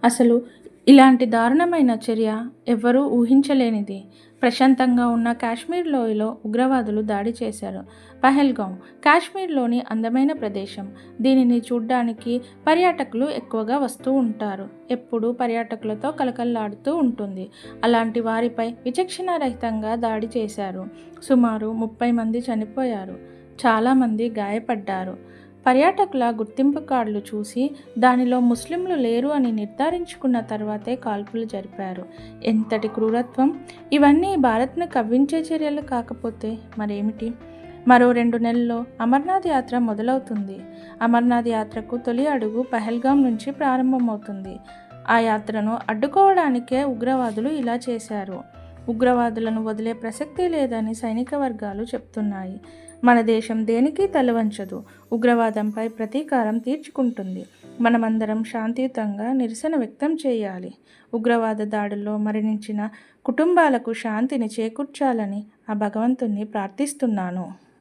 అసలు ఇలాంటి దారుణమైన చర్య ఎవ్వరూ ఊహించలేనిది. ప్రశాంతంగా ఉన్న కాశ్మీర్ లోయలో ఉగ్రవాదులు దాడి చేశారు. పహల్గాం కాశ్మీర్లోని అందమైన ప్రదేశం. దీనిని చూడ్డానికి పర్యాటకులు ఎక్కువగా వస్తూ ఉంటారు. ఎప్పుడూ పర్యాటకులతో కలకల్లాడుతూ ఉంటుంది. అలాంటి వారిపై విచక్షణారహితంగా దాడి చేశారు. సుమారు 30 మంది చనిపోయారు. చాలామంది గాయపడ్డారు. పర్యాటకుల గుర్తింపు కార్డులు చూసి దానిలో ముస్లింలు లేరు అని నిర్ధారించుకున్న తర్వాతే కాల్పులు జరిపారు. ఎంతటి క్రూరత్వం! ఇవన్నీ భారత్ను కవ్వించే చర్యలు కాకపోతే మరేమిటి? మరో 2 నెలల్లో అమర్నాథ్ యాత్ర మొదలవుతుంది. అమర్నాథ్ యాత్రకు తొలి అడుగు పహల్గాం నుంచి ప్రారంభమవుతుంది. ఆ యాత్రను అడ్డుకోవడానికే ఉగ్రవాదులు ఇలా చేశారు. ఉగ్రవాదులను వదిలే ప్రసక్తే లేదని సైనిక వర్గాలు చెప్తున్నాయి. మన దేశం దేనికి తలవంచదు. ఉగ్రవాదంపై ప్రతీకారం తీర్చుకుంటుంది. మనమందరం శాంతియుతంగా నిరసన వ్యక్తం చేయాలి. ఉగ్రవాద దాడుల్లో మరణించిన కుటుంబాలకు శాంతిని చేకూర్చాలని ఆ భగవంతుణ్ణి ప్రార్థిస్తున్నాను.